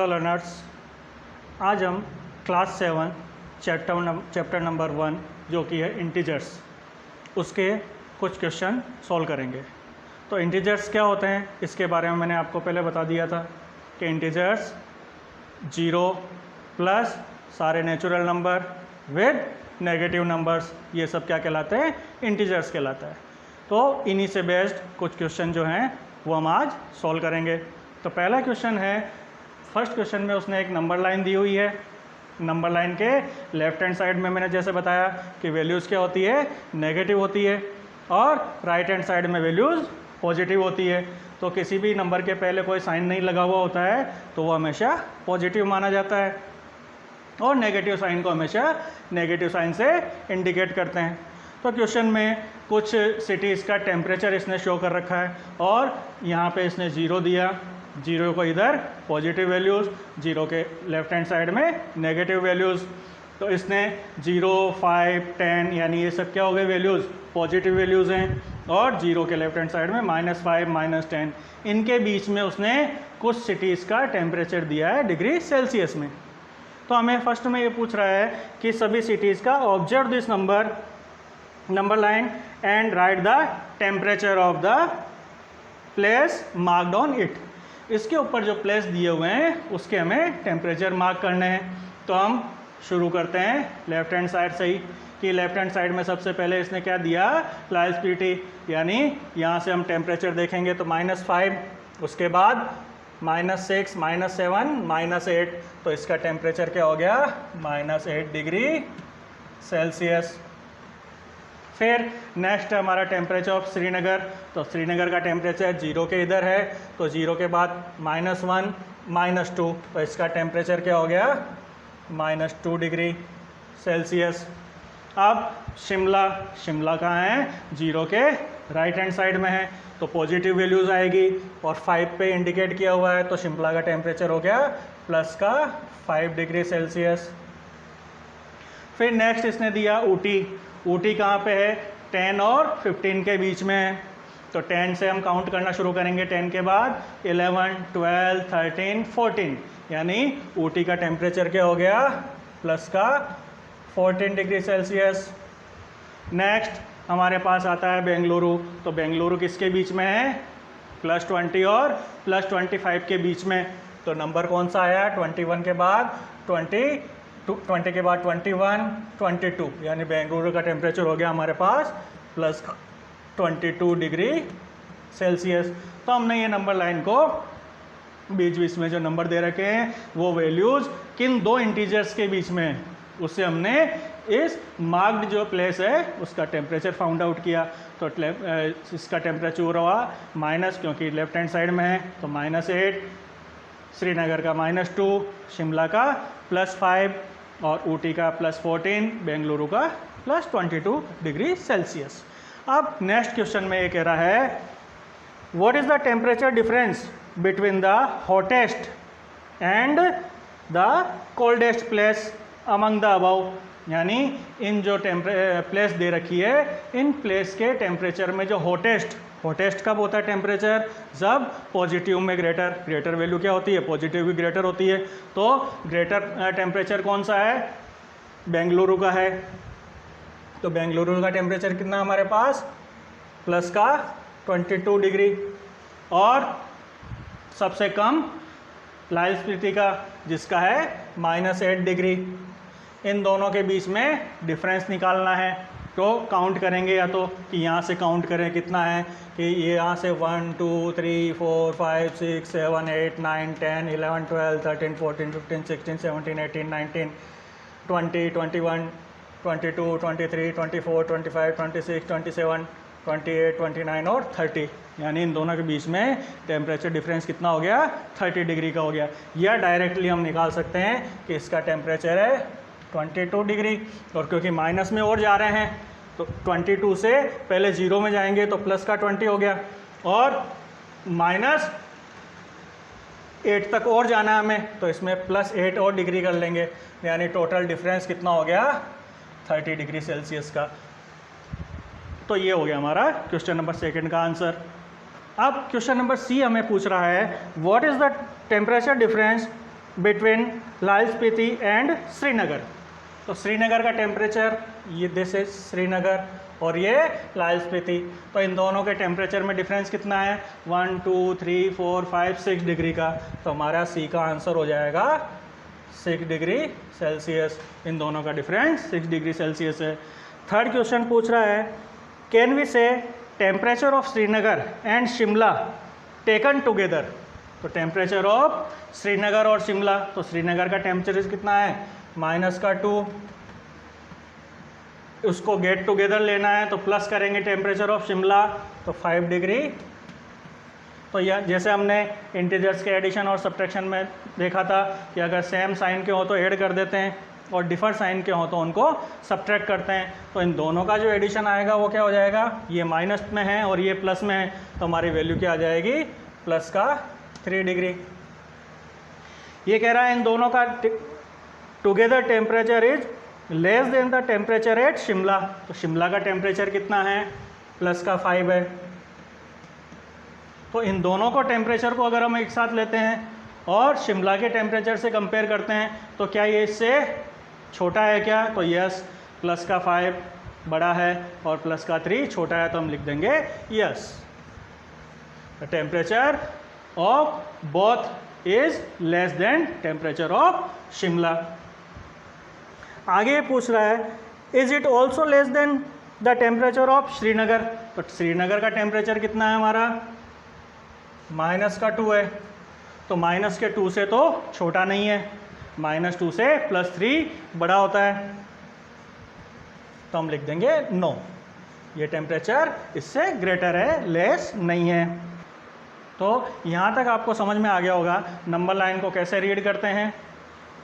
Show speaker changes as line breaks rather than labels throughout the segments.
Hello learners, आज हम class 7 chapter number 1 जो कि है इंटीजर्स, उसके कुछ क्वेश्चन सॉल्व करेंगे। तो इंटीजर्स क्या होते हैं इसके बारे में मैंने आपको पहले बता दिया था कि इंटीजर्स 0 प्लस सारे natural number with negative numbers, ये सब क्या कहलाते हैं? इंटीजर्स कहलाता है। तो इन्हीं से बेस्ड कुछ क्वेश्चन जो हैं वो हम आज सॉल्व करेंगे। तो पहला क्वेश्चन है, फर्स्ट क्वेश्चन में उसने एक नंबर लाइन दी हुई है। नंबर लाइन के लेफ्ट हैंड साइड में मैंने जैसे बताया कि वैल्यूज़ क्या होती है? नेगेटिव होती है, और राइट हैंड साइड में वैल्यूज़ पॉजिटिव होती है। तो किसी भी नंबर के पहले कोई साइन नहीं लगा हुआ होता है तो वो हमेशा पॉजिटिव माना जाता है, और नेगेटिव साइन को हमेशा नेगेटिव साइन से इंडिकेट करते हैं। तो क्वेश्चन में कुछ सिटीज़ का टेम्परेचर इसने शो कर रखा है, और यहाँ पे इसने 0 दिया, 0 को इधर पॉजिटिव वैल्यूज़, 0 के लेफ्ट हैंड साइड में नेगेटिव वैल्यूज़। तो इसने 0, 5, 10 यानी ये सब क्या हो गए? वैल्यूज़ पॉजिटिव वैल्यूज़ हैं, और 0 के लेफ्ट हैंड साइड में -5, -10, इनके बीच में उसने कुछ सिटीज़ का टेम्परेचर दिया है डिग्री सेल्सियस में। तो हमें फर्स्ट में ये पूछ रहा है कि सभी सिटीज़ का observe this number line and right the temperature of the place marked on it. इसके ऊपर जो प्लेस दिए हुए हैं उसके हमें टेम्परेचर मार्क करने हैं। तो हम शुरू करते हैं लेफ्ट हैंड साइड से ही, कि लेफ्ट हैंड साइड में सबसे पहले इसने क्या दिया? लाइल्सपीटी, यानी यहाँ से हम टेम्परेचर देखेंगे तो -5, उसके बाद -6, -7, -8, तो इसका टेम्परेचर क्या हो गया? -8 डिग्री सेल्सियस। फिर नेक्स्ट है हमारा टेम्परेचर ऑफ श्रीनगर। तो श्रीनगर का टेम्परेचर 0 के इधर है, तो 0 के बाद -1, -2, तो इसका टेम्परेचर क्या हो गया? -2 डिग्री सेल्सियस। अब शिमला कहाँ है? 0 के राइट हैंड साइड में है, तो पॉजिटिव वैल्यूज़ आएगी, और 5 पे इंडिकेट किया हुआ है, तो शिमला का टेम्परेचर हो गया +5 डिग्री सेल्सियस। फिर नेक्स्ट इसने दिया ऊटी कहाँ पे है? 10 और 15 के बीच में है, तो 10 से हम काउंट करना शुरू करेंगे, 10 के बाद 11, 12, 13, 14, यानी ऊटी का टेम्परेचर क्या हो गया? +14 डिग्री सेल्सियस। नेक्स्ट हमारे पास आता है बेंगलुरु। तो बेंगलुरु किसके बीच में है? +20 और +25 के बीच में। तो नंबर कौन सा आया? 21 के बाद 20 के बाद 21, 22, यानी बेंगलुरु का टेम्परेचर हो गया हमारे पास +22 डिग्री सेल्सियस। तो हमने ये नंबर लाइन को बीच में जो नंबर दे रखे हैं वो वैल्यूज़ किन दो इंटीजर्स के बीच में है, उससे हमने इस मार्क्ड जो प्लेस है उसका टेम्परेचर फाउंड आउट किया। तो इसका टेम्परेचर हुआ माइनस, क्योंकि लेफ्ट हैंड साइड में है, तो -8, श्रीनगर का -2, शिमला का +5, और ऊटी का +14, बेंगलुरु का +22 डिग्री सेल्सियस। अब नेक्स्ट क्वेश्चन में ये कह रहा है, what is the temperature difference between the hottest and the coldest place among the above. यानी इन जो प्लेस दे रखी है, इन प्लेस के टेम्परेचर में जो हॉटेस्ट कब होता है टेम्परेचर? जब पॉजिटिव में ग्रेटर वैल्यू क्या होती है? पॉजिटिव भी ग्रेटर होती है। तो ग्रेटर टेम्परेचर कौन सा है? बेंगलुरु का है। तो बेंगलुरु का टेम्परेचर कितना हमारे पास? +22 डिग्री। और सबसे कम लाइल्सपीटी का, जिसका है -8 डिग्री। इन दोनों के बीच में डिफरेंस निकालना है। तो काउंट करेंगे, या तो कि यहाँ से काउंट करें कितना है, कि ये यहाँ से 1, 2, 3, 4, 5, 6, 7, 8, 9, 10, 11, 12, 13, 14, 15, 16, 17, 18, 19, 20, 21, 22, 23, 24, 25, 26, 27, 28, 29 और 30, यानी इन दोनों के बीच में टेम्परेचर डिफरेंस कितना हो गया? 30 डिग्री का हो गया। या डायरेक्टली हम निकाल सकते हैं कि इसका टेम्परेचर है 22 डिग्री, और क्योंकि माइनस में और जा रहे हैं तो 22 से पहले 0 में जाएंगे तो प्लस का 20 हो गया, और -8 तक और जाना है हमें, तो इसमें +8 और डिग्री कर लेंगे, यानी टोटल डिफरेंस कितना हो गया? 30 डिग्री सेल्सियस का। तो ये हो गया हमारा क्वेश्चन नंबर 2 का आंसर। अब क्वेश्चन नंबर सी हमें पूछ रहा है, what is the temperature difference between Lahaul Spiti and Srinagar. तो श्रीनगर का टेम्परेचर ये दिस इज श्रीनगर और ये लाहौल स्पीति। तो इन दोनों के टेम्परेचर में डिफरेंस कितना है 1 2 3 4 5 6 डिग्री का। तो हमारा सी का आंसर हो जाएगा 6 डिग्री सेल्सियस। इन दोनों का डिफरेंस 6 डिग्री सेल्सियस है। थर्ड क्वेश्चन पूछ रहा है कैन वी से temperature of Srinagar and Shimla taken together. तो टेम्परेचर ऑफ श्रीनगर और शिमला, तो श्रीनगर का टेम्परेचर कितना है -2, उसको गेट टुगेदर लेना है तो प्लस करेंगे टेम्परेचर ऑफ शिमला तो 5 डिग्री। तो यह जैसे हमने इंटीजर्स के एडिशन और सब्ट्रैक्शन में देखा था कि अगर सेम साइन के हो तो ऐड कर देते हैं और डिफर साइन के हो तो उनको सब्ट्रैक्ट करते हैं। तो इन दोनों का जो एडिशन आएगा वो क्या हो जाएगा, ये माइनस में है और ये प्लस में है, तो हमारी वैल्यू क्या आ जाएगी प्लस का 3 डिग्री। ये कह रहा है इन दोनों का together temperature is less than the temperature at Shimla. तो शिमला का टेम्परेचर कितना है प्लस का 5 है। तो इन दोनों को टेम्परेचर को अगर हम एक साथ लेते हैं और शिमला के टेम्परेचर से कंपेयर करते हैं तो क्या ये इससे छोटा है क्या, तो यस प्लस का 5 बड़ा है और प्लस का 3 छोटा है, तो हम लिख देंगे yes the temperature of both is less than temperature of Shimla. आगे पूछ रहा है is it also less than the temperature of Srinagar. तो श्रीनगर का टेम्परेचर कितना है हमारा -2 है, तो -2 से तो छोटा नहीं है, -2 से +3 बड़ा होता है, तो हम लिख देंगे नो ये टेम्परेचर इससे ग्रेटर है, लेस नहीं है। तो यहाँ तक आपको समझ में आ गया होगा नंबर लाइन को कैसे रीड करते हैं।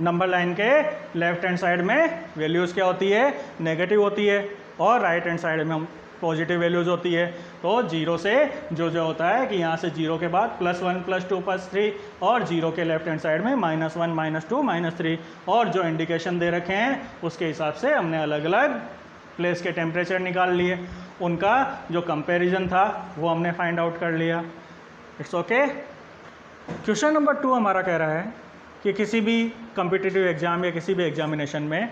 नंबर लाइन के लेफ्ट हैंड साइड में वैल्यूज़ क्या होती है नेगेटिव होती है और राइट हैंड साइड में पॉजिटिव वैल्यूज़ होती है। तो 0 से जो होता है कि यहाँ से 0 के बाद +1 +2 +3 और 0 के लेफ्ट हैंड साइड में -1 -2 -3 और जो इंडिकेशन दे रखे हैं उसके हिसाब से हमने अलग अलग प्लेस के टेम्परेचर निकाल लिए, उनका जो कंपैरिजन था वो हमने फाइंड आउट कर लिया। It's okay. क्वेश्चन नंबर 2 हमारा कह रहा है कि किसी भी कॉम्पिटिटिव एग्ज़ाम या किसी भी एग्जामिनेशन में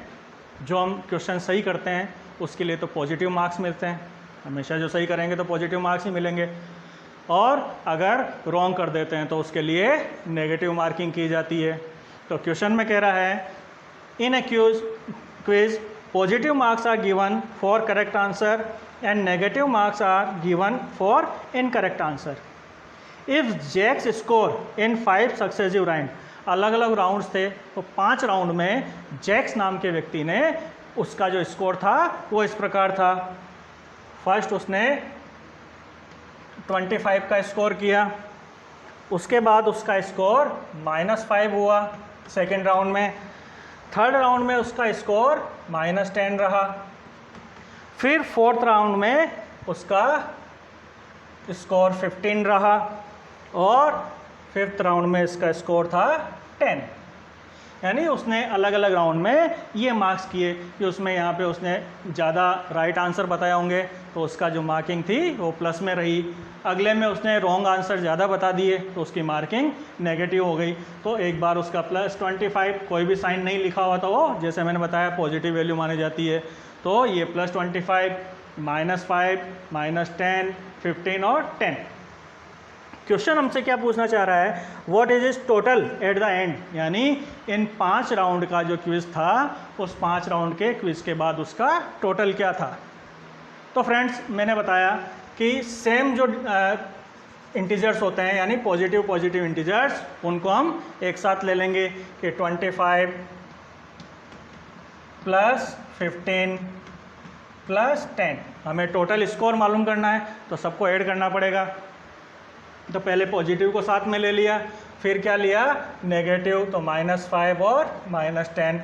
जो हम क्वेश्चन सही करते हैं उसके लिए तो पॉजिटिव मार्क्स मिलते हैं, हमेशा जो सही करेंगे तो पॉजिटिव मार्क्स ही मिलेंगे, और अगर रॉन्ग कर देते हैं तो उसके लिए नेगेटिव मार्किंग की जाती है। तो क्वेश्चन में कह रहा है in a quiz positive marks are given for correct answer and negative marks are given for incorrect answer. If Jack's score in 5 successive round, अलग अलग राउंड्स थे तो 5 राउंड में जैक्स नाम के व्यक्ति ने उसका जो स्कोर था वो इस प्रकार था। फर्स्ट उसने 25 का स्कोर किया, उसके बाद उसका स्कोर -5 हुआ सेकेंड राउंड में, थर्ड राउंड में उसका स्कोर -10 रहा, फिर फोर्थ राउंड में उसका स्कोर 15 रहा और फिफ्थ राउंड में इसका स्कोर था 10। यानी उसने अलग अलग राउंड में ये मार्क्स किए कि उसमें यहाँ पे उसने ज़्यादा राइट आंसर बताए होंगे तो उसका जो मार्किंग थी वो प्लस में रही, अगले में उसने रॉन्ग आंसर ज़्यादा बता दिए तो उसकी मार्किंग नेगेटिव हो गई। तो एक बार उसका +25 कोई भी साइन नहीं लिखा हुआ था वो जैसे मैंने बताया पॉजिटिव वैल्यू मानी जाती है, तो ये +25 -5 -10 15 और 10। क्वेश्चन हमसे क्या पूछना चाह रहा है what is is total at the end, यानी इन 5 राउंड का जो क्विज था उस 5 राउंड के क्विज के बाद उसका टोटल क्या था। तो फ्रेंड्स मैंने बताया कि सेम जो इंटीजर्स होते हैं यानी पॉजिटिव इंटीजर्स उनको हम एक साथ ले लेंगे कि 25 + 15 + 10, हमें टोटल स्कोर मालूम करना है तो सबको ऐड करना पड़ेगा। तो पहले पॉजिटिव को साथ में ले लिया, फिर क्या लिया नेगेटिव, तो -5 और -10।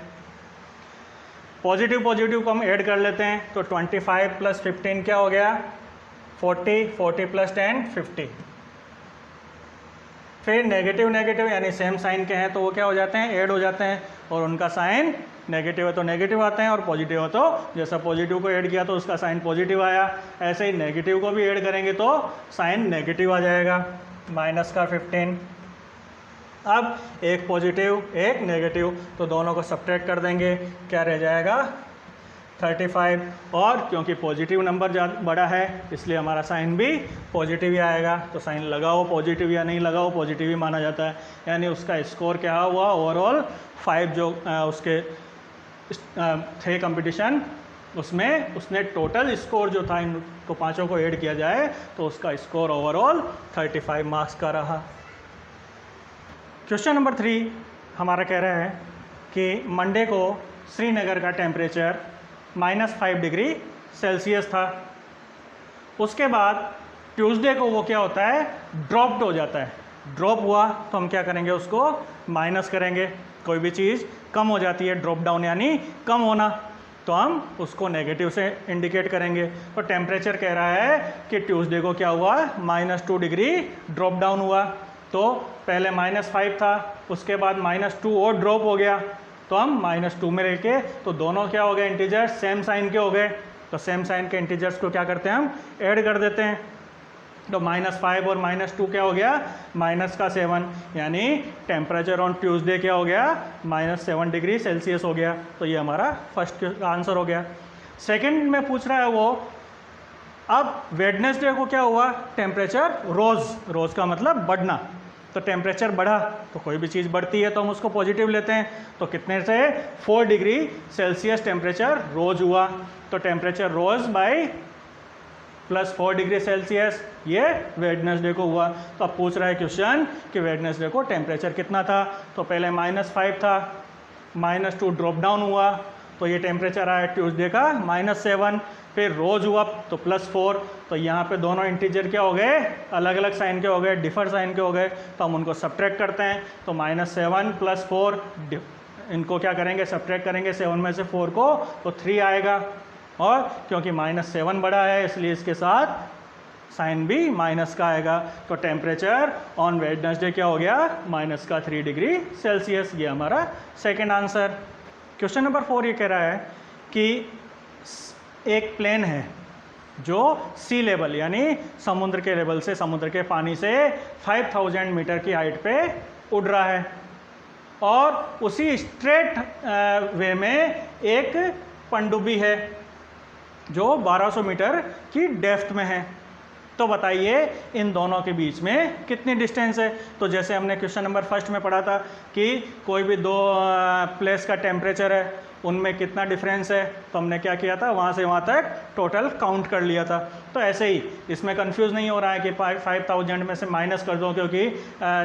पॉजिटिव को हम ऐड कर लेते हैं तो 25 + 15 क्या हो गया 40 40 + 10 50। फिर नेगेटिव यानी सेम साइन के हैं तो वो क्या हो जाते हैं ऐड हो जाते हैं और उनका साइन नेगेटिव है तो नेगेटिव आते हैं और पॉजिटिव है तो जैसा पॉजिटिव को ऐड किया तो उसका साइन पॉजिटिव आया, ऐसे ही नेगेटिव को भी ऐड करेंगे तो साइन नेगेटिव आ जाएगा -15। अब एक पॉजिटिव एक नेगेटिव, तो दोनों को सब्ट्रैक्ट कर देंगे, क्या रह जाएगा 35। और क्योंकि पॉजिटिव नंबर बड़ा है इसलिए हमारा साइन भी पॉजिटिव ही आएगा, तो साइन लगाओ पॉजिटिव या नहीं लगाओ पॉजिटिव ही माना जाता है। यानी उसका स्कोर क्या हुआ ओवरऑल 5 जो उसके थे कंपटीशन उसमें उसने टोटल स्कोर जो था इनको पांचों को ऐड किया जाए तो उसका स्कोर ओवरऑल 35 मार्क्स का रहा। क्वेश्चन नंबर 3 हमारा कह रहा है कि मंडे को श्रीनगर का टेम्परेचर -5 डिग्री सेल्सियस था। उसके बाद ट्यूसडे को वो क्या होता है ड्रॉप्ड हो जाता है। ड्रॉप हुआ तो हम क्या करेंगे उसको माइनस करेंगे। कोई भी चीज़ कम हो जाती है ड्रॉप डाउन यानी कम होना, तो हम उसको नेगेटिव से इंडिकेट करेंगे। तो टेम्परेचर कह रहा है कि ट्यूसडे को क्या हुआ -2 डिग्री ड्रॉप डाउन हुआ। तो पहले -5 था, उसके बाद -2 और ड्रॉप हो गया, तो हम -2 में लेके तो दोनों क्या हो गए इंटीजर्स सेम साइन के हो गए। तो सेम साइन के इंटीजर्स को क्या करते हैं हम ऐड कर देते हैं। तो -5 और -2 क्या हो गया -7, यानी टेम्परेचर ऑन ट्यूसडे क्या हो गया -7 डिग्री सेल्सियस हो गया। तो ये हमारा फर्स्ट आंसर हो गया। सेकंड में पूछ रहा है वो अब वेडनेसडे को क्या हुआ टेम्परेचर रोज का मतलब बढ़ना। तो टेम्परेचर बढ़ा तो कोई भी चीज़ बढ़ती है तो हम उसको पॉजिटिव लेते हैं। तो कितने से 4 डिग्री सेल्सियस टेम्परेचर रोज हुआ। तो टेम्परेचर रोज बाय +4 डिग्री सेल्सियस ये वेडनेसडे को हुआ। तो अब पूछ रहा है क्वेश्चन कि वेडनेसडे को टेम्परेचर कितना था। तो पहले -5 था, -2 ड्रॉप डाउन हुआ, तो ये टेम्परेचर आया ट्यूसडे का -7, फिर रोज हुआ तो +4। तो यहाँ पे दोनों इंटीजर क्या हो गए अलग अलग साइन के हो गए, डिफर साइन के हो गए, तो हम उनको सब्ट्रैक्ट करते हैं। तो -7 + 4 इनको क्या करेंगे सब्ट्रैक्ट करेंगे 7 में से 4 को, तो 3 आएगा। और क्योंकि -7 बड़ा है इसलिए इसके साथ साइन भी माइनस का आएगा। तो टेम्परेचर ऑन वेडनेसडे क्या हो गया -3 डिग्री सेल्सियस। ये हमारा सेकेंड आंसर। क्वेश्चन नंबर 4 ये कह रहा है कि एक प्लेन है जो सी लेवल यानी समुद्र के लेवल से समुद्र के पानी से 5000 मीटर की हाइट पे उड़ रहा है और उसी स्ट्रेट वे में एक पनडुब्बी है जो 1200 मीटर की डेप्थ में है। तो बताइए इन दोनों के बीच में कितनी डिस्टेंस है। तो जैसे हमने क्वेश्चन नंबर 1 में पढ़ा था कि कोई भी दो प्लेस का टेम्परेचर है उनमें कितना डिफरेंस है, तो हमने क्या किया था वहाँ से वहाँ तक टोटल काउंट कर लिया था। तो ऐसे ही इसमें कंफ्यूज नहीं हो रहा है कि 5000 में से माइनस कर दो, क्योंकि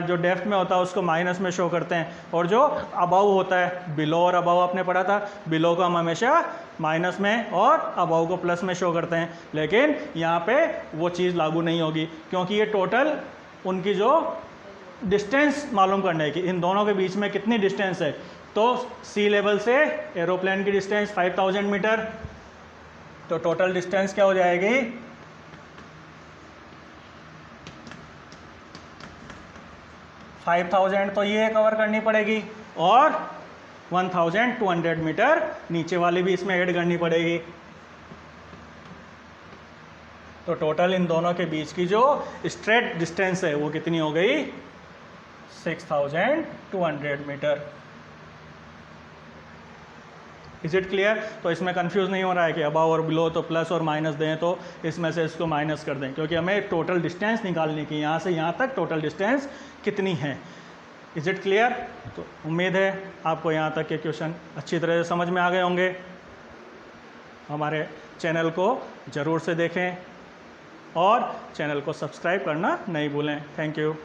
जो डेप्थ में होता है उसको माइनस में शो करते हैं और जो अबाउ होता है बिलो और अबाउ आपने पढ़ा था, बिलो को हम हमेशा माइनस में और अबाउ को प्लस में शो करते हैं। लेकिन यहाँ पे वो चीज़ लागू नहीं होगी क्योंकि ये टोटल उनकी जो डिस्टेंस मालूम करने है कि इन दोनों के बीच में कितनी डिस्टेंस है। तो सी लेवल से एरोप्लेन की डिस्टेंस 5000 मीटर, तो टोटल डिस्टेंस क्या हो जाएगी 5000, तो ये कवर करनी पड़ेगी और 1200 मीटर नीचे वाली भी इसमें ऐड करनी पड़ेगी। तो टोटल इन दोनों के बीच की जो स्ट्रेट डिस्टेंस है वो कितनी हो गई 6200 मीटर। Is it clear. तो इसमें कंफ्यूज नहीं हो रहा है कि अबाव और बिलो तो प्लस और माइनस दें तो इसमें से इसको माइनस कर दें, क्योंकि हमें टोटल डिस्टेंस निकालनी की यहाँ से यहाँ तक टोटल डिस्टेंस कितनी है। Is it clear. तो उम्मीद है आपको यहाँ तक के क्वेश्चन अच्छी तरह से समझ में आ गए होंगे। हमारे चैनल को ज़रूर से देखें और चैनल को सब्सक्राइब करना नहीं भूलें। Thank you.